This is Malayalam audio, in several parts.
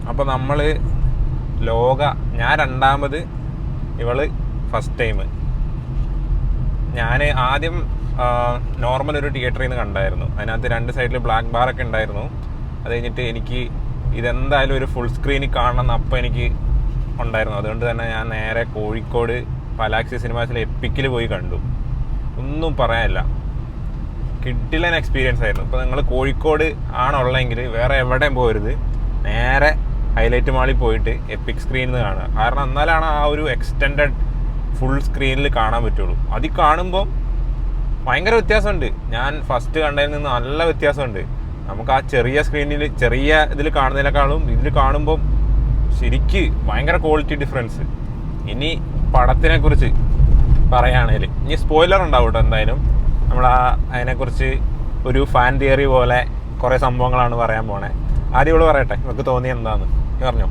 അപ്പോൾ നമ്മൾ ഞാൻ രണ്ടാമത്, ഇവള് ഫസ്റ്റ് ടൈം. ഞാൻ ആദ്യം നോർമൽ ഒരു തിയേറ്ററിൽ നിന്ന് കണ്ടായിരുന്നു. അതിനകത്ത് 2 സൈഡിൽ ബ്ലാക്ക് ബാറൊക്കെ ഉണ്ടായിരുന്നു. അത് കഴിഞ്ഞിട്ട് എനിക്ക് ഇതെന്തായാലും ഒരു ഫുൾ സ്ക്രീനിൽ കാണണം എന്ന് അപ്പം എനിക്ക് ഉണ്ടായിരുന്നു. അതുകൊണ്ട് തന്നെ ഞാൻ നേരെ കോഴിക്കോട് പലാക്സി സിനിമാസിലെ എപ്പിക്കിൽ പോയി കണ്ടു. ഒന്നും പറയാനില്ല, കിഡിലൻ എക്സ്പീരിയൻസ് ആയിരുന്നു. ഇപ്പോൾ നിങ്ങൾ കോഴിക്കോട് ആണുള്ളതെങ്കിൽ വേറെ എവിടെയും പോകരുത്, നേരെ ഹൈലൈറ്റ് മാളിൽ പോയിട്ട് എപ്പിക് സ്ക്രീനിൽ നിന്ന് കാണുക. കാരണം എന്നാലാണ് ആ ഒരു എക്സ്റ്റെൻഡഡ് ഫുൾ സ്ക്രീനിൽ കാണാൻ പറ്റുള്ളൂ. അതിൽ കാണുമ്പോൾ ഭയങ്കര വ്യത്യാസമുണ്ട്. ഞാൻ ഫസ്റ്റ് കണ്ടതിൽ നിന്ന് നല്ല വ്യത്യാസമുണ്ട്. നമുക്ക് ആ ചെറിയ സ്ക്രീനിൽ ചെറിയ ഇതിൽ കാണുന്നതിനേക്കാളും ഇതിൽ കാണുമ്പോൾ ശരിക്ക് ഭയങ്കര ക്വാളിറ്റി ഡിഫറൻസ്. ഇനി പടത്തിനെ കുറിച്ച് പറയുകയാണെങ്കിൽ ഇനി സ്പോയിലർ ഉണ്ടാവും കേട്ടോ. എന്തായാലും നമ്മൾ അതിനെക്കുറിച്ച് ഒരു ഫാൻ തിയറി പോലെ കുറേ സംഭവങ്ങളാണ് പറയാൻ പോണേ. ആദ്യം ഇവിടെ പറയട്ടെ, നമുക്ക് തോന്നി എന്താന്ന് പറഞ്ഞോ.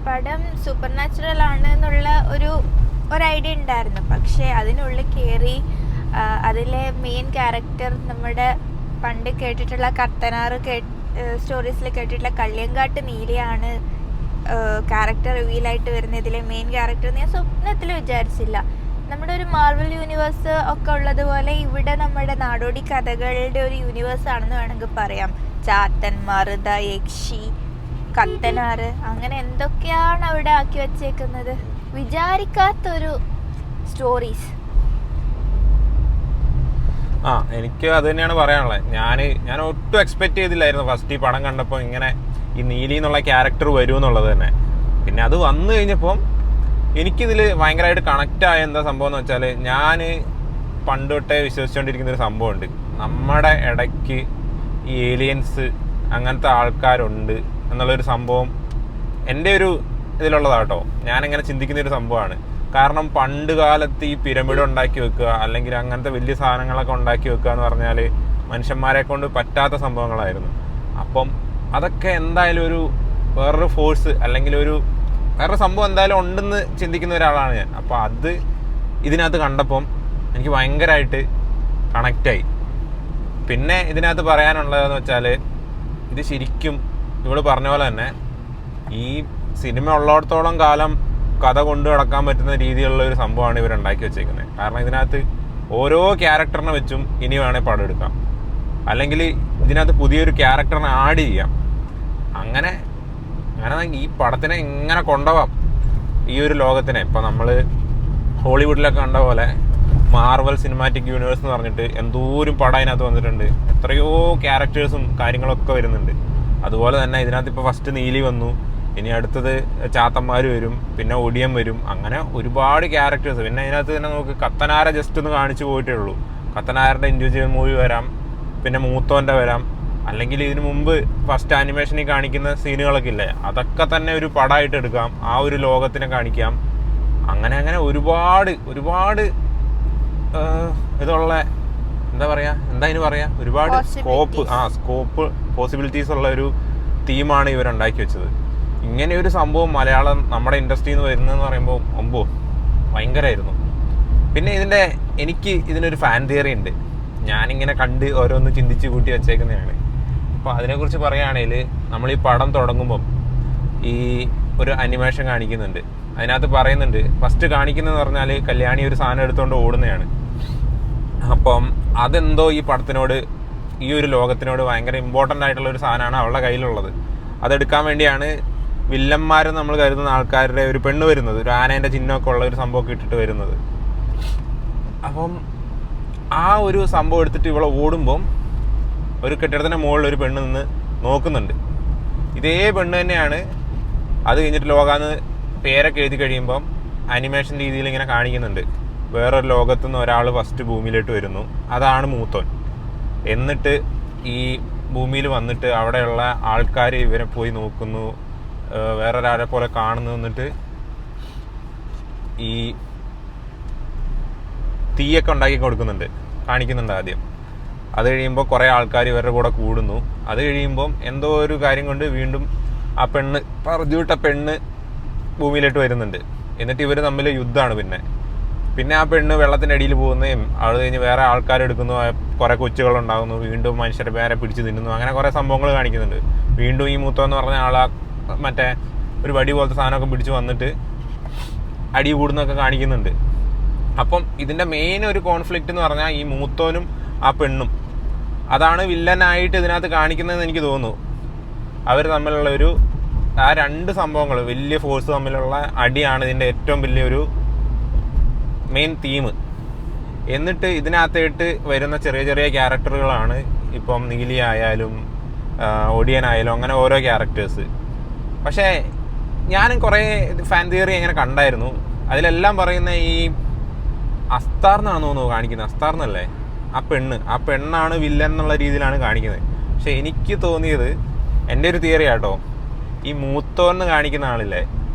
പടം സൂപ്പർ നാച്ചുറൽ ആണ് എന്നുള്ള ഒരു ഐഡിയ ഉണ്ടായിരുന്നു. പക്ഷേ അതിനുള്ളിൽ കയറി അതിലെ മെയിൻ ക്യാരക്ടർ നമ്മുടെ പണ്ട് കേട്ടിട്ടുള്ള കത്തനാറ് സ്റ്റോറീസിൽ കേട്ടിട്ടുള്ള കള്ളിയങ്കാട്ട് നീലയാണ് ക്യാരക്ടർ റിവീലായിട്ട് വരുന്നത്, ഇതിലെ മെയിൻ ക്യാരക്ടർ. ഞാൻ സ്വപ്നത്തിൽ വിചാരിച്ചില്ല. നമ്മുടെ ഒരു മാർവൽ യൂണിവേഴ്സ് ഒക്കെ ഉള്ളതുപോലെ ഇവിടെ നമ്മുടെ നാടോടി കഥകളുടെ ഒരു യൂണിവേഴ്സ് ആണെന്ന് വേണമെങ്കിൽ പറയാം. ചാത്തൻ, മറുത, യക്ഷി, കത്തനാറ്, അങ്ങനെ എന്തൊക്കെയാണ് അവിടെ ആക്കി വച്ചേക്കുന്നത്. വിചാരിക്കാത്തൊരു സ്റ്റോറീസ്. എനിക്ക് അത് തന്നെയാണ് പറയാനുള്ളത്. ഞാൻ ഒട്ടും എക്സ്പെക്ട് ചെയ്തില്ലായിരുന്നു ഫസ്റ്റ് ഈ പടം കണ്ടപ്പോൾ ഇങ്ങനെ ഈ നീലി എന്നുള്ള ക്യാരക്ടർ വരും എന്നുള്ളത് തന്നെ. പിന്നെ അത് വന്നു കഴിഞ്ഞപ്പം എനിക്കിതിൽ ഭയങ്കരമായിട്ട് കണക്റ്റ് ആയ എന്താ സംഭവം എന്ന് വെച്ചാൽ, ഞാൻ പണ്ട് തൊട്ടേ വിശ്വസിച്ചുകൊണ്ടിരിക്കുന്നൊരു സംഭവമുണ്ട്. നമ്മുടെ ഇടയ്ക്ക് ഈ ഏലിയൻസ് അങ്ങനത്തെ ആൾക്കാരുണ്ട് എന്നുള്ളൊരു സംഭവം എൻ്റെ ഒരു ഇതിലുള്ളതാട്ടോ. ഞാനിങ്ങനെ ചിന്തിക്കുന്നൊരു സംഭവമാണ്. കാരണം പണ്ട് കാലത്ത് ഈ പിരമിഡ് ഉണ്ടാക്കി വെക്കുക അല്ലെങ്കിൽ അങ്ങനത്തെ വലിയ സാധനങ്ങളൊക്കെ ഉണ്ടാക്കി വെക്കുക എന്ന് പറഞ്ഞാൽ മനുഷ്യന്മാരെ കൊണ്ട് പറ്റാത്ത സംഭവങ്ങളായിരുന്നു. അപ്പം അതൊക്കെ എന്തായാലും വേറൊരു ഫോഴ്സ് അല്ലെങ്കിൽ വേറൊരു സംഭവം എന്തായാലും ഉണ്ടെന്ന് ചിന്തിക്കുന്ന ഒരാളാണ് ഞാൻ. അപ്പോൾ അത് ഇതിനകത്ത് കണ്ടപ്പം എനിക്ക് ഭയങ്കരമായിട്ട് കണക്റ്റായി. പിന്നെ ഇതിനകത്ത് പറയാനുള്ളതെന്ന് വെച്ചാൽ, ഇത് ശരിക്കും ഇവള് പറഞ്ഞ പോലെ തന്നെ ഈ സിനിമ ഉള്ളിടത്തോളം കാലം കഥ കൊണ്ടു നടക്കാൻ പറ്റുന്ന രീതിയിലുള്ള ഒരു സംഭവമാണ് ഇവരുണ്ടാക്കി വെച്ചേക്കുന്നത്. കാരണം ഇതിനകത്ത് ഓരോ ക്യാരക്ടറിനെ വെച്ചും ഇനി വേണേൽ പടം എടുക്കാം, അല്ലെങ്കിൽ ഇതിനകത്ത് പുതിയൊരു ക്യാരക്ടറിനെ ആഡ് ചെയ്യാം. അങ്ങനെ ഈ പടത്തിനെ ഇങ്ങനെ കൊണ്ടുപോകാം ഈ ഒരു ലോകത്തിനെ. ഇപ്പം നമ്മൾ ഹോളിവുഡിലൊക്കെ കണ്ട പോലെ മാർവൽ സിനിമാറ്റിക് യൂണിവേഴ്സ് എന്ന് പറഞ്ഞിട്ട് എന്തോരം പടം അതിനകത്ത് വന്നിട്ടുണ്ട്. എത്രയോ ക്യാരക്ടേഴ്സും കാര്യങ്ങളൊക്കെ വരുന്നുണ്ട്. അതുപോലെ തന്നെ ഇതിനകത്ത് ഇപ്പോൾ ഫസ്റ്റ് നീലി വന്നു, ഇനി അടുത്തത് ചാത്തന്മാർ വരും, പിന്നെ ഒടിയൻ വരും, അങ്ങനെ ഒരുപാട് ക്യാരക്ടേഴ്സ്. പിന്നെ അതിനകത്ത് തന്നെ നമുക്ക് കത്തനാര ജസ്റ്റ് ഒന്ന് കാണിച്ചു പോയിട്ടേ ഉള്ളൂ. കത്തനാരൻ്റെ ഇൻഡിവിജ്വൽ മൂവി വരാം, പിന്നെ മൂത്തോൻ്റെ വരാം, അല്ലെങ്കിൽ ഇതിനു മുമ്പ് ഫസ്റ്റ് ആനിമേഷനിൽ കാണിക്കുന്ന സീനുകളൊക്കെ ഇല്ലേ, അതൊക്കെ തന്നെ ഒരു പടമായിട്ട് എടുക്കാം, ആ ഒരു ലോകത്തിനെ കാണിക്കാം. അങ്ങനെ ഒരുപാട് ഇതുള്ള എന്താ അതിന് പറയാ ഒരുപാട് സ്കോപ്പ് പോസിബിലിറ്റീസ് ഉള്ള ഒരു തീമാണ് ഇവരുണ്ടാക്കി വെച്ചത്. ഇങ്ങനെ ഒരു സംഭവം മലയാളം നമ്മുടെ ഇൻഡസ്ട്രിയിൽ നിന്ന് വരുന്നതെന്ന് പറയുമ്പോൾ ഭയങ്കരമായിരുന്നു. പിന്നെ എനിക്ക് ഇതിനൊരു ഫാൻ തിയറി ഉണ്ട്. ഞാനിങ്ങനെ കണ്ട് ഓരോന്ന് ചിന്തിച്ച് കൂട്ടി വെച്ചേക്കുന്നതാണ്. അപ്പോൾ അതിനെക്കുറിച്ച് പറയുകയാണെങ്കിൽ, നമ്മൾ ഈ പടം തുടങ്ങുമ്പം ഈ ഒരു അനിമേഷൻ കാണിക്കുന്നുണ്ട്. അതിനകത്ത് പറയുന്നുണ്ട്, ഫസ്റ്റ് കാണിക്കുന്നതെന്ന് പറഞ്ഞാൽ കല്യാണി ഒരു സാധനം എടുത്തുകൊണ്ട് ഓടുന്നതാണ്. അപ്പം അതെന്തോ ഈ പടത്തിനോട്, ഈ ഒരു ലോകത്തിനോട് ഭയങ്കര ഇമ്പോർട്ടൻ്റ് ആയിട്ടുള്ള ഒരു സാധനമാണ് അവളുടെ കയ്യിലുള്ളത്. അതെടുക്കാൻ വേണ്ടിയാണ് വില്ലന്മാരെന്ന് നമ്മൾ കരുതുന്ന ആൾക്കാരുടെ ഒരു പെണ്ണ് വരുന്നത്, ഒരു ആനേൻ്റെ ചിഹ്നമൊക്കെ ഉള്ള ഒരു സംഭവമൊക്കെ ഇട്ടിട്ട് വരുന്നത്. അപ്പം ആ ഒരു സംഭവം എടുത്തിട്ട് ഇവളെ ഓടുമ്പം ഒരു കെട്ടിടത്തിൻ്റെ മുകളിൽ ഒരു പെണ്ണ് നിന്ന് നോക്കുന്നുണ്ട്. ഇതേ പെണ്ണ് തന്നെയാണ് അത് കഴിഞ്ഞിട്ട് ലോകാന്ന് പേരൊക്കെ എഴുതി കഴിയുമ്പം ആനിമേഷൻ രീതിയിൽ ഇങ്ങനെ കാണിക്കുന്നുണ്ട്. വേറൊരു ലോകത്തുനിന്ന് ഒരാൾ ഫസ്റ്റ് ഭൂമിയിലോട്ട് വരുന്നു, അതാണ് മൂത്തോൻ. എന്നിട്ട് ഈ ഭൂമിയിൽ വന്നിട്ട് അവിടെയുള്ള ആൾക്കാർ ഇവരെ പോയി നോക്കുന്നു, വേറൊരാളെ പോലെ കാണുന്നു. എന്നിട്ട് ഈ തീയൊക്കെ ഉണ്ടാക്കി കാണിക്കുന്നുണ്ട് ആദ്യം. അത് കഴിയുമ്പോൾ കുറേ ആൾക്കാർ ഇവരുടെ കൂടെ കൂടുന്നു. അത് കഴിയുമ്പം എന്തോ ഒരു കാര്യം കൊണ്ട് വീണ്ടും ആ പറഞ്ഞുവിട്ട പെണ്ണ് ഭൂമിയിലോട്ട് വരുന്നുണ്ട്. എന്നിട്ട് ഇവർ തമ്മിൽ യുദ്ധമാണ്. പിന്നെ ആ പെണ്ണ് വെള്ളത്തിൻ്റെ അടിയിൽ പോകുന്നതും അത് കഴിഞ്ഞ് വേറെ ആൾക്കാരെടുക്കുന്നു, കുറേ കൊച്ചുകൾ ഉണ്ടാകുന്നു, വീണ്ടും മനുഷ്യരെ പേരെ പിടിച്ച് തിന്നുന്നു, അങ്ങനെ കുറേ സംഭവങ്ങൾ കാണിക്കുന്നുണ്ട്. വീണ്ടും ഈ മൂത്തോ എന്ന് പറഞ്ഞ ആളാ മറ്റേ ഒരു വടി പോലത്തെ സാധനമൊക്കെ പിടിച്ച് വന്നിട്ട് അടി കൂടുന്നൊക്കെ കാണിക്കുന്നുണ്ട്. അപ്പം ഇതിൻ്റെ മെയിൻ ഒരു കോൺഫ്ലിക്റ്റ് എന്ന് പറഞ്ഞാൽ ഈ മൂത്തോനും ആ പെണ്ണും, അതാണ് വില്ലനായിട്ട് ഇതിനകത്ത് കാണിക്കുന്നതെന്ന് എനിക്ക് തോന്നുന്നു. അവർ തമ്മിലുള്ള ആ രണ്ട് സംഭവങ്ങൾ, വലിയ ഫോഴ്സ് തമ്മിലുള്ള അടിയാണ് ഇതിൻ്റെ ഏറ്റവും വലിയൊരു മെയിൻ തീം. എന്നിട്ട് ഇതിനകത്തായിട്ട് വരുന്ന ചെറിയ ചെറിയ ക്യാരക്ടറുകളാണ് ഇപ്പം നീലി ആയാലും ഒടിയനായാലും അങ്ങനെ ഓരോ ക്യാരക്ടേഴ്സ്. പക്ഷേ ഞാനും കുറേ ഫാൻ തിയറി അങ്ങനെ കണ്ടായിരുന്നു. അതിലെല്ലാം പറയുന്ന ഈ അസ്താർ എന്നാണ് തോന്നുന്നു കാണിക്കുന്നത്, അസ്താർ എന്നല്ലേ ആ പെണ്ണാണ് വില്ലൻ എന്നുള്ള രീതിയിലാണ് കാണിക്കുന്നത്. പക്ഷെ എനിക്ക് തോന്നിയത്, എൻ്റെ ഒരു തിയറി ആട്ടോ, ഈ മൂത്തോന്ന് കാണിക്കുന്ന ആളില്ലേ,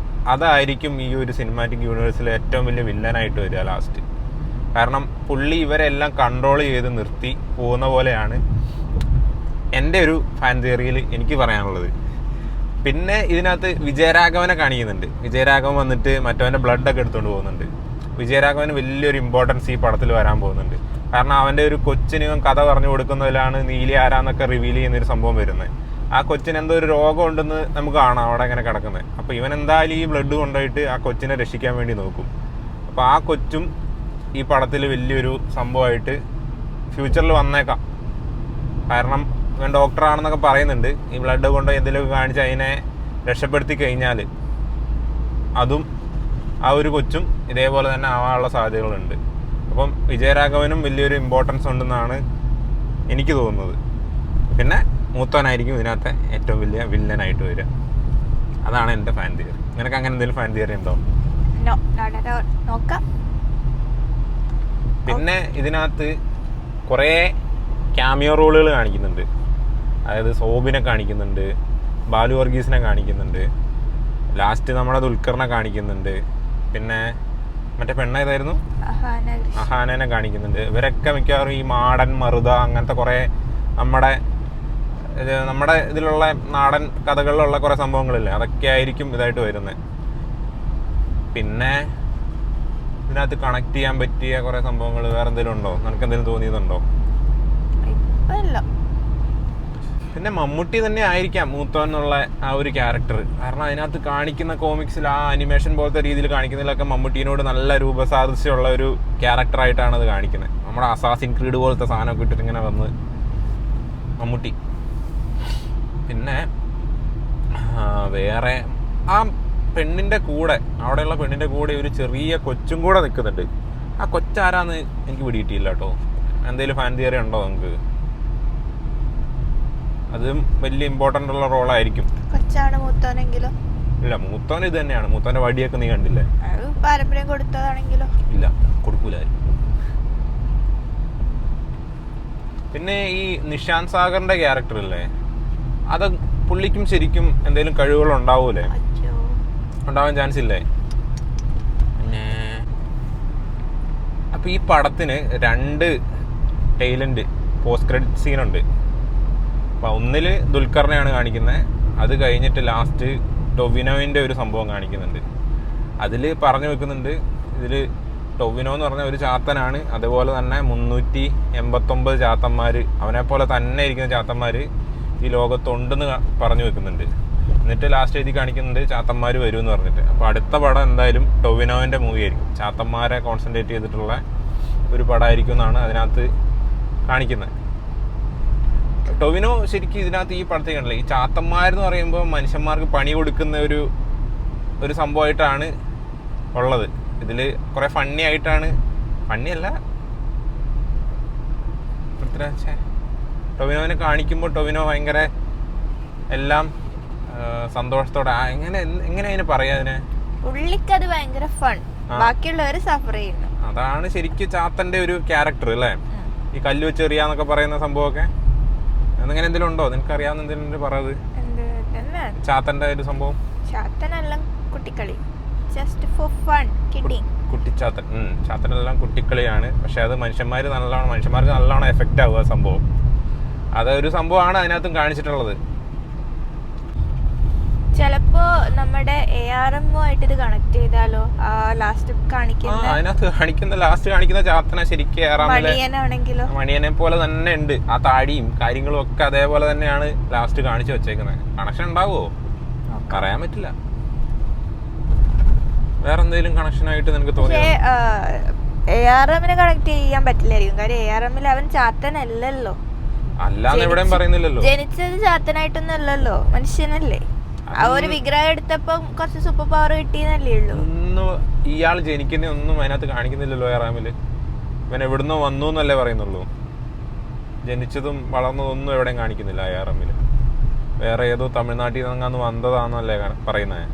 അതായിരിക്കും ഈ ഒരു സിനിമാറ്റിക് യൂണിവേഴ്സിലെ ഏറ്റവും വലിയ വില്ലനായിട്ട് വരിക ലാസ്റ്റ്. കാരണം പുള്ളി ഇവരെല്ലാം കൺട്രോൾ ചെയ്ത് നിർത്തി പോകുന്ന പോലെയാണ് എൻ്റെ ഒരു ഫാൻ തിയറിയിൽ എനിക്ക് പറയാനുള്ളത്. പിന്നെ ഇതിനകത്ത് വിജയരാഘവനെ കാണിക്കുന്നുണ്ട്. വിജയരാഘവൻ വന്നിട്ട് മറ്റവൻ്റെ ബ്ലഡൊക്കെ എടുത്തുകൊണ്ട് പോകുന്നുണ്ട്. വിജയരാഘവന് വലിയൊരു ഇമ്പോർട്ടൻസ് ഈ പടത്തിൽ വരാൻ പോകുന്നുണ്ട്. കാരണം അവൻ്റെ ഒരു കൊച്ചിന് കഥ പറഞ്ഞു കൊടുക്കുന്നതിലാണ് നീലി ആരാന്നൊക്കെ റിവീൽ ചെയ്യുന്നൊരു സംഭവം വരുന്നത്. ആ കൊച്ചിന് എന്തോ ഒരു രോഗം ഉണ്ടെന്ന് നമുക്ക് കാണാം അവിടെ അങ്ങനെ കിടക്കുന്നത്. അപ്പോൾ ഇവൻ എന്തായാലും ഈ ബ്ലഡ് കൊണ്ടുപോയിട്ട് ആ കൊച്ചിനെ രക്ഷിക്കാൻ വേണ്ടി നോക്കും. അപ്പോൾ ആ കൊച്ചും ഈ പടത്തിൽ വലിയൊരു സംഭവമായിട്ട് ഫ്യൂച്ചറിൽ വന്നേക്കാം. കാരണം ഇവൻ ഡോക്ടറാണെന്നൊക്കെ പറയുന്നുണ്ട്. ഈ ബ്ലഡ് കൊണ്ട് എന്തെങ്കിലുമൊക്കെ കാണിച്ച് അതിനെ രക്ഷപ്പെടുത്തി കഴിഞ്ഞാൽ അതും ആ ഒരു കൊച്ചും ഇതേപോലെ തന്നെ ആവാനുള്ള സാധ്യതകളുണ്ട്. അപ്പം വിജയരാഘവനും വലിയൊരു ഇമ്പോർട്ടൻസ് ഉണ്ടെന്നാണ് എനിക്ക് തോന്നുന്നത്. പിന്നെ മൂത്തോനായിരിക്കും ഇതിനകത്തെ ഏറ്റവും വലിയ വില്ലനായിട്ട് വരിക. അതാണ് എൻ്റെ ഫാൻ തിയറി. നിനക്ക് അങ്ങനെ എന്തെങ്കിലും ഫാൻ തിയറി ഉണ്ടോ? പിന്നെ ഇതിനകത്ത് കുറേ ക്യാമിയോ റോളുകൾ കാണിക്കുന്നുണ്ട്. അതായത് സോബിനെ കാണിക്കുന്നുണ്ട്, ബാലു വർഗീസിനെ കാണിക്കുന്നുണ്ട്, ലാസ്റ്റ് നമ്മുടെ ദുൽഖറിനെ കാണിക്കുന്നുണ്ട്, പിന്നെ മറ്റേ പെണ്ണേതായിരുന്നു അഹാനനെ കാണിക്കുന്നുണ്ട്. ഇവരൊക്കെ മിക്കവാറും ഈ മാടൻ മറുത അങ്ങനത്തെ കുറേ നമ്മുടെ ഇതിലുള്ള നാടൻ കഥകളിലുള്ള കുറേ സംഭവങ്ങളില്ലേ, അതൊക്കെ ആയിരിക്കും ഇതായിട്ട് വരുന്നത്. പിന്നെ ഇതിനകത്ത് കണക്ട് ചെയ്യാൻ പറ്റിയ കുറേ സംഭവങ്ങൾ വേറെ എന്തെങ്കിലും ഉണ്ടോ? നിനക്ക് എന്തെങ്കിലും തോന്നിയതുണ്ടോ? പിന്നെ മമ്മൂട്ടി തന്നെ ആയിരിക്കാം മൂത്തോൻ എന്നുള്ള ആ ഒരു ക്യാരക്ടർ. കാരണം അതിനകത്ത് കാണിക്കുന്ന കോമിക്സിൽ ആ അനിമേഷൻ പോലത്തെ രീതിയിൽ കാണിക്കുന്നതിലൊക്കെ മമ്മൂട്ടീനോട് നല്ല രൂപസാദൃശ്യമുള്ള ഒരു ക്യാരക്ടറായിട്ടാണ് അത് കാണിക്കുന്നത്. നമ്മുടെ അസാസിൻ ക്രീഡ് പോലത്തെ സാധനമൊക്കെ ഇട്ടിട്ട് ഇങ്ങനെ വന്ന് മമ്മൂട്ടി. പിന്നെ വേറെ ആ പെണ്ണിൻ്റെ കൂടെ, അവിടെയുള്ള പെണ്ണിൻ്റെ കൂടെ ഒരു ചെറിയ കൊച്ചും കൂടെ നിൽക്കുന്നുണ്ട്. ആ കൊച്ചാരാന്ന് എനിക്ക് പിടികിട്ടിയില്ല കേട്ടോ. എന്തെങ്കിലും ഫാൻ തിയറി ഉണ്ടോ നമുക്ക്? അതും വലിയ ഇമ്പോർട്ടൻ്റ് ഉള്ള റോളായിരിക്കും. കൊച്ചാണ് മൂത്തോനെങ്കിലും. ഇല്ല, മൂത്തോൻ ഇത് തന്നെയാണ്. മൂത്തോന്റെ വടിയൊക്കെ നീ കണ്ടില്ലേ? പാരമ്പര്യം കൊടുത്തതാണെങ്കിലോ? ഇല്ല, കൊടുക്കൂലായിരുന്നു. പിന്നെ ഈ നിഷാന്ത് സാഗറിന്റെ ക്യാരക്ടർ ഇല്ലേ, അത് പുള്ളിക്കും ശരിക്കും എന്തെങ്കിലും കഴിവുകൾ ഉണ്ടാവൂലേ? ഉണ്ടാവാൻ ചാൻസ് ഇല്ലേ? പിന്നെ അപ്പൊ ഈ പടത്തിന് 2 ടൈലന്റ് പോസ്റ്റ് ക്രെഡിറ്റ് സീനുണ്ട്. അപ്പം ഒന്നില് ദുൽഖറിനെയാണ് കാണിക്കുന്നത്. അത് കഴിഞ്ഞിട്ട് ലാസ്റ്റ് ടൊവിനോവിൻ്റെ ഒരു സംഭവം കാണിക്കുന്നുണ്ട്. അതിൽ പറഞ്ഞു വെക്കുന്നുണ്ട്, ഇതിൽ ടൊവിനോ എന്ന് പറഞ്ഞ ഒരു ചാത്തനാണ്, അതുപോലെ തന്നെ 389 ചാത്തന്മാർ, അവനെപ്പോലെ തന്നെ ഇരിക്കുന്ന ചാത്തന്മാർ ഈ ലോകത്തുണ്ടെന്ന് പറഞ്ഞു വെക്കുന്നുണ്ട്. എന്നിട്ട് ലാസ്റ്റ് എഴുതി കാണിക്കുന്നുണ്ട് ചാത്തന്മാർ വരും എന്ന് പറഞ്ഞിട്ട്. അപ്പോൾ അടുത്ത പടം എന്തായാലും ടൊവിനോവിൻ്റെ മൂവി ആയിരിക്കും. ചാത്തന്മാരെ കോൺസെൻട്രേറ്റ് ചെയ്തിട്ടുള്ള ഒരു പടമായിരിക്കും എന്നാണ് അതിനകത്ത് കാണിക്കുന്നത്. ടൊവിനോ ശരിക്കും ഇതിനകത്ത് ഈ പടത്തിൽ കണ്ടില്ല, ഈ ചാത്തന്മാരെന്ന് പറയുമ്പോൾ മനുഷ്യന്മാർക്ക് പണി കൊടുക്കുന്ന ഒരു സംഭവമായിട്ടാണ് ഉള്ളത്. ഇതിൽ കുറേ ഫണ്ണി ആയിട്ടാണ്, ഫണ്ണിയല്ല, ടൊവിനോവിനെ കാണിക്കുമ്പോൾ ടൊവിനോ ഭയങ്കര എല്ലാം സന്തോഷത്തോടെ, എങ്ങനെ അതിനെ പറയാ, അതിനെ പുള്ളിക്കത് ഭയങ്കര ഫൺ, ബാക്കിയുള്ളവർ സഫർ ചെയ്യുന്നു. അതാണ് ശരിക്കും ചാത്തന്റെ ഒരു ക്യാരക്ടർ അല്ലേ? ഈ കല്ല് വെച്ച് എറിയാന്നൊക്കെ പറയുന്ന സംഭവമൊക്കെ അങ്ങനെ എന്തെങ്കിലും ഉണ്ടോ? നിനക്ക് അറിയാവുന്ന എന്തെങ്കിലും പറയത് ചാത്തന്റെ ഒരു സംഭവം? ചാത്തനെല്ലാം കുട്ടിക്കളി, ജസ്റ്റ് ഫോർ ഫൺ, കിഡിങ്. കുട്ടിച്ചാത്തൻ, ചാത്തനെല്ലാം കുട്ടിക്കളിയാണ്. പക്ഷെ അത് മനുഷ്യന്മാർക്ക് നല്ലോണം എഫക്റ്റ് ആവുക സംഭവം. അതൊരു സംഭവമാണ് അതിനകത്തും കാണിച്ചിട്ടുള്ളത്. ചിലപ്പോ നമ്മുടെ ARM ആയിട്ട് ഇത് കണക്ട് ചെയ്താലോ? ലാസ്റ്റ് കാണിക്കുന്ന ചാത്തന ശരിക്കും മണിയനാണെങ്കിലോ മണിയനെ പോലെ തന്നെ ഉണ്ട്. ആ താടിയും കാര്യങ്ങളും ഒക്കെ അതേപോലെ തന്നെയാണ് ലാസ്റ്റ് കാണിച്ചു വെച്ചേക്കുന്നത്. കണക്ഷൻ ഉണ്ടാവുമോ പറയാൻ പറ്റില്ല. വേറെ എന്തെങ്കിലും കണക്ഷൻ ആയിട്ട് നിനക്ക് തോന്നിയോ? ARM-നെ കണക്ട് ചെയ്യാൻ പറ്റില്ലായിരിക്കും. കാര്യം ARM-ൽ അവൻ ചാത്തനല്ലല്ലോ. അല്ലാന്ന് എവിടെയും പറയുന്നില്ലല്ലോ. ജനിച്ചത് ചാത്തനായിട്ടൊന്നും അല്ലല്ലോ, മനുഷ്യനല്ലേ. ആ ഒരു വിഗ്രഹം എടുത്തപ്പോ കുറച്ച് സൂപ്പർ പവർ കിട്ടിയെന്നല്ലേ ഉള്ളൂ. ഇയാൾ ജനിക്കുന്ന ഒന്നും അതിനകത്ത് കാണിക്കുന്നില്ലല്ലോ. ARM-ല് ഇവൻ എവിടുന്നോ വന്നു എന്നല്ലേ പറയുന്നുള്ളൂ. ജനിച്ചതും വളർന്നതൊന്നും എവിടെയും കാണിക്കുന്നില്ല ARM-ല്. വേറെ ഏതോ തമിഴ്നാട്ടിൽ നിന്നങ്ങാന്ന് വന്നതാന്നല്ലേ പറയുന്നത്.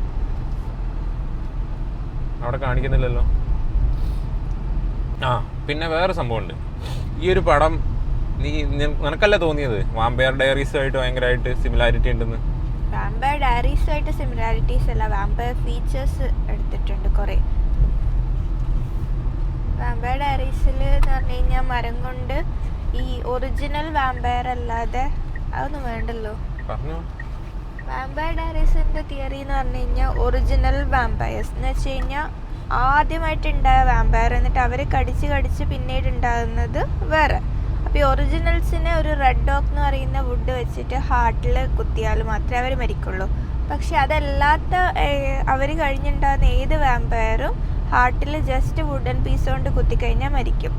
അവിടെ കാണിക്കുന്നില്ലല്ലോ. പിന്നെ വേറെ സംഭവമുണ്ട്. ഈ ഒരു പടം നിനക്കല്ലേ തോന്നിയത് വാമ്പയർ ഡയറീസുമായിട്ട് ഭയങ്കരമായിട്ട് സിമിലാരിറ്റി ഉണ്ടെന്ന്? വാമ്പയർ ഡയറീസുമായിട്ട് സിമിലാരിറ്റീസ് അല്ല, വാമ്പയർ ഫീച്ചേഴ്സ് എടുത്തിട്ടുണ്ട് കുറേ. വാമ്പയർ ഡയറീസിൽ എന്ന് പറഞ്ഞു കഴിഞ്ഞാൽ മരം കൊണ്ട് ഈ ഒറിജിനൽ വാമ്പയർ അല്ലാതെ അതൊന്നും വേണ്ടല്ലോ. വാമ്പയർ ഡയറീസിന്റെ തിയറി എന്ന് പറഞ്ഞു കഴിഞ്ഞാൽ ഒറിജിനൽ വാമ്പയർസ് എന്ന് വെച്ച് കഴിഞ്ഞാൽ ആദ്യമായിട്ടുണ്ടായ വാമ്പയർ, എന്നിട്ട് അവർ കടിച്ച് പിന്നീട് ഉണ്ടാകുന്നത് വേറെ. അപ്പോൾ ഈ ഒറിജിനൽസിനെ ഒരു റെഡ് ഡോഗ് എന്ന് പറയുന്ന വുഡ് വെച്ചിട്ട് ഹാർട്ടിൽ കുത്തിയാൽ മാത്രമേ അവർ മരിക്കുള്ളൂ. പക്ഷെ അതല്ലാത്ത അവർ കഴിഞ്ഞുണ്ടാകുന്ന ഏത് വാമ്പയറും ഹാർട്ടിൽ ജസ്റ്റ് വുഡൻ പീസ് കൊണ്ട് കുത്തിക്കഴിഞ്ഞാൽ മരിക്കും.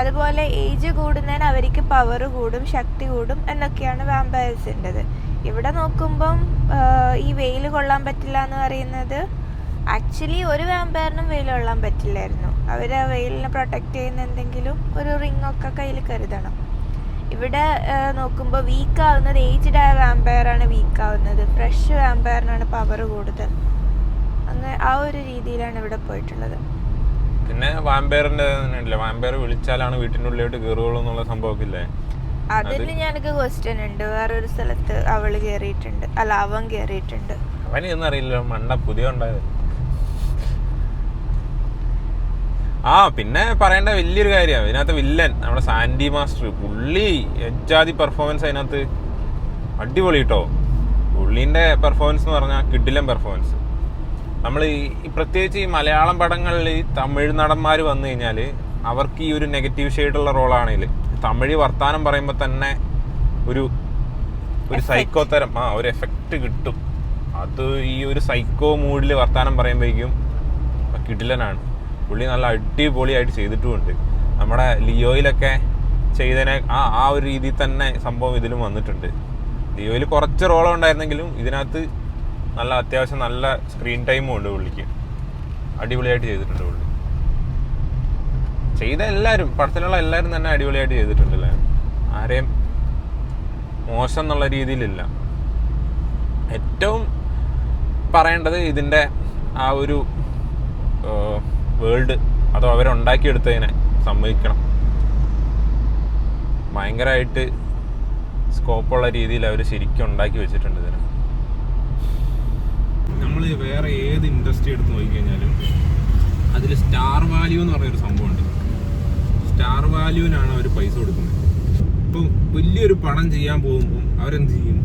അതുപോലെ ഏജ് കൂടുന്നതിന് അവർക്ക് പവർ കൂടും, ശക്തി കൂടും എന്നൊക്കെയാണ് വാമ്പയർസിൻ്റെത്. ഇവിടെ നോക്കുമ്പം ഈ വെയിൽ കൊള്ളാൻ പറ്റില്ല എന്ന് പറയുന്നത് ആക്ച്വലി ഒരു വാമ്പയറിനും വെയിൽ കൊള്ളാൻ പറ്റില്ലായിരുന്നു. അവർ ആ വെയിലിനെ പ്രൊട്ടക്റ്റ് ചെയ്യുന്ന എന്തെങ്കിലും ഒരു റിങ്ങൊക്കെ കയ്യിൽ കരുതണം. ഇവിടെ നോക്കുമ്പോൾ വീക്കാവുന്നത് ഏജ്ഡ് ആയ വാമ്പയറാണ് വീക്കാവുന്നത്, ഫ്രഷ് വാമ്പയറിനാണ് പവർ കൂടുതൽ. അങ്ങനെ ആ ഒരു രീതിയിലാണ് ഇവിടെ പോയിട്ടുള്ളത്. പിന്നെ വാമ്പയറിന്റെ വാമ്പയർ വിളിച്ചാലാണ് വീട്ടിൻ്റെ ഉള്ളിലോട്ട് കയറുകയുള്ളൂ എന്നുള്ള സംഭവമില്ലേ? അതിൽ ഞങ്ങൾക്ക് ക്വസ്റ്റ്യൻ ഉണ്ട്. വേറൊരു സ്ഥലത്ത് അവൻ കയറിയിട്ടുണ്ട്. അവനൊന്നും അറിയില്ല, മണ്ട പുതിയ ഉണ്ടായത്. പിന്നെ പറയേണ്ട വലിയൊരു കാര്യമാണ് ഇതിനകത്ത് വില്ലൻ നമ്മുടെ സാൻഡി മാസ്റ്റർ. പുള്ളി എജ്ജാതി പെർഫോമൻസ് അതിനകത്ത് അടിപൊളി കേട്ടോ. പുള്ളീൻ്റെ പെർഫോമൻസ് എന്ന് പറഞ്ഞാൽ കിഡിലൻ പെർഫോമൻസ്. നമ്മൾ ഈ പ്രത്യേകിച്ച് ഈ മലയാളം പടങ്ങളിൽ ഈ തമിഴ് നടന്മാർ വന്നു കഴിഞ്ഞാൽ അവർക്ക് ഈ ഒരു നെഗറ്റീവ് ഷെയ്ഡുള്ള റോളാണെങ്കിൽ തമിഴ് വർത്താനം പറയുമ്പോൾ തന്നെ ഒരു സൈക്കോ തരം ഒരു എഫക്റ്റ് കിട്ടും. അത് ഈ ഒരു സൈക്കോ മൂഡിൽ വർത്താനം പറയുമ്പോഴേക്കും കിടിലനാണ്. പുള്ളി നല്ല അടിപൊളിയായിട്ട് ചെയ്തിട്ടുമുണ്ട്. നമ്മുടെ ലിയോയിലൊക്കെ ചെയ്തതിനെ ആ ഒരു രീതിയിൽ തന്നെ സംഭവം ഇതിലും വന്നിട്ടുണ്ട്. ലിയോയിൽ കുറച്ച് റോളം ഉണ്ടായിരുന്നെങ്കിലും ഇതിനകത്ത് നല്ല അത്യാവശ്യം നല്ല സ്ക്രീൻ ടൈമും ഉണ്ട് പുള്ളിക്ക്. അടിപൊളിയായിട്ട് ചെയ്തിട്ടുണ്ട് പുള്ളി. ചെയ്ത എല്ലാവരും, പടത്തിലുള്ള എല്ലാവരും തന്നെ അടിപൊളിയായിട്ട് ചെയ്തിട്ടുണ്ടല്ലേ. ആരെയും മോശം എന്നുള്ള രീതിയിലില്ല. ഏറ്റവും പറയേണ്ടത് ഇതിൻ്റെ ആ ഒരു വേൾഡ്, അതോ അവരുണ്ടാക്കിയെടുത്തതിനെ സമ്മതിക്കണം. ഭയങ്കരമായിട്ട് സ്കോപ്പുള്ള രീതിയിൽ അവർ ശരിക്കും ഉണ്ടാക്കി വെച്ചിട്ടുണ്ട് ഇതിന്. നമ്മൾ വേറെ ഏത് ഇൻഡസ്ട്രി എടുത്ത് നോക്കിക്കഴിഞ്ഞാലും അതിൽ സ്റ്റാർ വാല്യൂ എന്ന് പറയുന്നൊരു സംഭവമുണ്ട്. സ്റ്റാർ വാല്യൂവിനാണ് അവർ പൈസ കൊടുക്കുന്നത്. ഇപ്പം വലിയൊരു പടം ചെയ്യാൻ പോകുമ്പം അവരെന്ത് ചെയ്യും?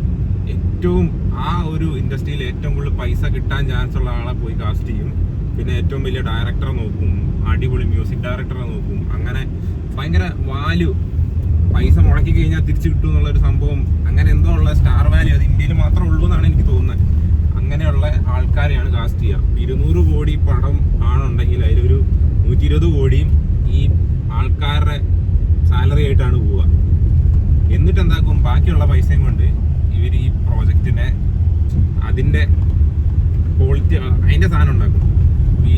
ഏറ്റവും ആ ഒരു ഇൻഡസ്ട്രിയിൽ ഏറ്റവും കൂടുതൽ പൈസ കിട്ടാൻ ചാൻസ് ഉള്ള ആളെ പോയി കാസ്റ്റ് ചെയ്യും. പിന്നെ ഏറ്റവും വലിയ ഡയറക്ടറെ നോക്കും, അടിപൊളി മ്യൂസിക് ഡയറക്ടറെ നോക്കും. അങ്ങനെ ഭയങ്കര വാല്യൂ, പൈസ മുടക്കി കഴിഞ്ഞാൽ തിരിച്ചു കിട്ടും എന്നുള്ളൊരു സംഭവം. അങ്ങനെ എന്തോ ഉള്ള സ്റ്റാർ വാല്യൂ അത് ഇന്ത്യയിൽ മാത്രമേ ഉള്ളൂ എന്നാണ് എനിക്ക് തോന്നുന്നത്. അങ്ങനെയുള്ള ആൾക്കാരെയാണ് കാസ്റ്റ് ചെയ്യുക. 200 കോടി പടം ആണുണ്ടെങ്കിൽ അതിലൊരു 120 കോടിയും ഈ ആൾക്കാരുടെ സാലറി ആയിട്ടാണ് പോവുക. എന്നിട്ട് എന്താക്കും? ബാക്കിയുള്ള പൈസയും കൊണ്ട് ഇവർ ഈ പ്രോജക്റ്റിനെ അതിൻ്റെ ക്വാളിറ്റി, അതിൻ്റെ സാധനം ഉണ്ടാക്കും. ഈ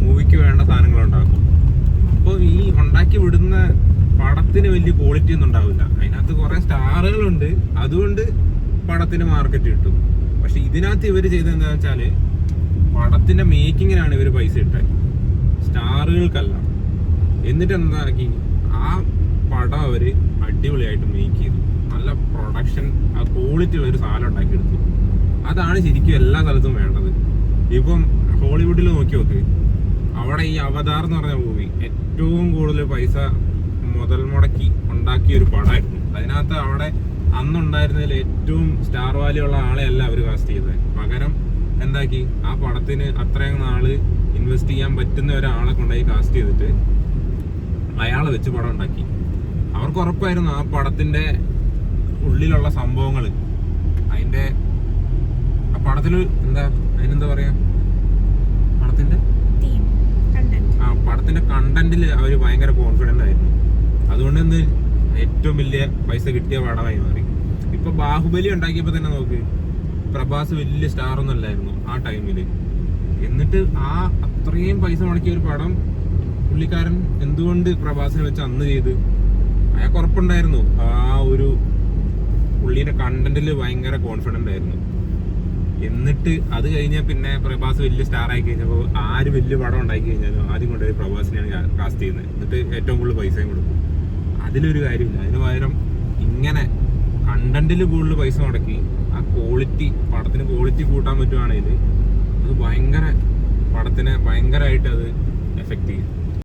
മൂവിക്ക് വേണ്ട സാധനങ്ങളുണ്ടാക്കും. അപ്പോൾ ഈ ഉണ്ടാക്കി വിടുന്ന പടത്തിന് വലിയ ക്വാളിറ്റി ഒന്നും ഉണ്ടാവില്ല. അതിനകത്ത് കുറേ സ്റ്റാറുകളുണ്ട്, അതുകൊണ്ട് പടത്തിന് മാർക്കറ്റ് കിട്ടും. പക്ഷെ ഇതിനകത്ത് ഇവർ ചെയ്തതെന്താ വെച്ചാൽ പടത്തിന്റെ മേക്കിങ്ങിനാണ് ഇവർ പൈസ ഇട്ടത്, സ്റ്റാറുകൾക്കല്ല. എന്നിട്ട് എന്താക്കി? ആ പടം അവർ അടിപൊളിയായിട്ട് മേക്ക് ചെയ്തു. നല്ല പ്രൊഡക്ഷൻ, ആ ക്വാളിറ്റി ഉള്ള ഒരു സാധനം ഉണ്ടാക്കിയെടുത്തു. അതാണ് ശരിക്കും എല്ലാ സ്ഥലത്തും വേണ്ടത്. ഇപ്പം ഹോളിവുഡിൽ നോക്കി നോക്ക്, അവിടെ ഈ അവതാർ എന്ന് പറഞ്ഞ മൂവി ഏറ്റവും കൂടുതൽ പൈസ മുതൽ മുടക്കി ഉണ്ടാക്കിയ ഒരു പടമായിരുന്നു. അതിനകത്ത് അവിടെ അന്നുണ്ടായിരുന്നതിൽ ഏറ്റവും സ്റ്റാർ വാല്യൂ ഉള്ള ആളെ അല്ല അവർ കാസ്റ്റ് ചെയ്തത്. പകരം എന്താക്കി, ആ പടത്തിന് അത്രയും നാള് ഇൻവെസ്റ്റ് ചെയ്യാൻ പറ്റുന്ന ഒരാളെ കൊണ്ടുപോയി കാസ്റ്റ് ചെയ്തിട്ട് അയാളെ വെച്ച് പടം ഉണ്ടാക്കി. അവർക്ക് ഉറപ്പായിരുന്നു ആ പടത്തിന്റെ ഉള്ളിലുള്ള സംഭവങ്ങൾ, അതിന്റെ ആ പടത്തിൽ അതിനെന്താ പറയാ, പടത്തിന്റെ കണ്ടന്റിൽ അവർ ഭയങ്കര കോൺഫിഡന്റ് ആയിരുന്നു. അതുകൊണ്ട് എന്ത് ഏറ്റവും വലിയ പൈസ കിട്ടിയ പടമായി മാറി. ഇപ്പൊ ബാഹുബലി ഉണ്ടാക്കിയപ്പോ തന്നെ നോക്ക്, പ്രഭാസ് വലിയ സ്റ്റാർ ഒന്നും അല്ലായിരുന്നു ആ ടൈമില്. എന്നിട്ട് ആ അത്രയും പൈസ മുടക്കിയ ഒരു പടം പുള്ളിക്കാരൻ എന്തുകൊണ്ട് പ്രഭാസിനെ വെച്ച് അന്ന് ചെയ്ത്? അയാൾക്ക് ഉറപ്പുണ്ടായിരുന്നു ആ ഒരു പുള്ളിയുടെ കണ്ടന്റിൽ ഭയങ്കര കോൺഫിഡന്റ് ആയിരുന്നു. എന്നിട്ട് അത് കഴിഞ്ഞാൽ പിന്നെ പ്രഭാസ് വലിയ സ്റ്റാർ ആയി കഴിഞ്ഞപ്പോൾ ആര് വലിയ പടം ഉണ്ടാക്കി കഴിഞ്ഞാലും ആദ്യം കൊണ്ടുപോയി പ്രഭാസിനെയാണ് കാസ്റ്റ് ചെയ്യുന്നത്. എന്നിട്ട് ഏറ്റവും കൂടുതൽ പൈസയും കൊടുക്കും. അതിലൊരു കാര്യമില്ല. അതിന് പകരം ഇങ്ങനെ കണ്ടന്റിൽ കൂടുതൽ പൈസ മുടക്കി ആ ക്വാളിറ്റി, പടത്തിന് ക്വാളിറ്റി കൂട്ടാൻ പറ്റുവാണെങ്കിൽ അത് പടത്തിനെ ഭയങ്കരമായിട്ട് അത് എഫക്റ്റ് ചെയ്യും.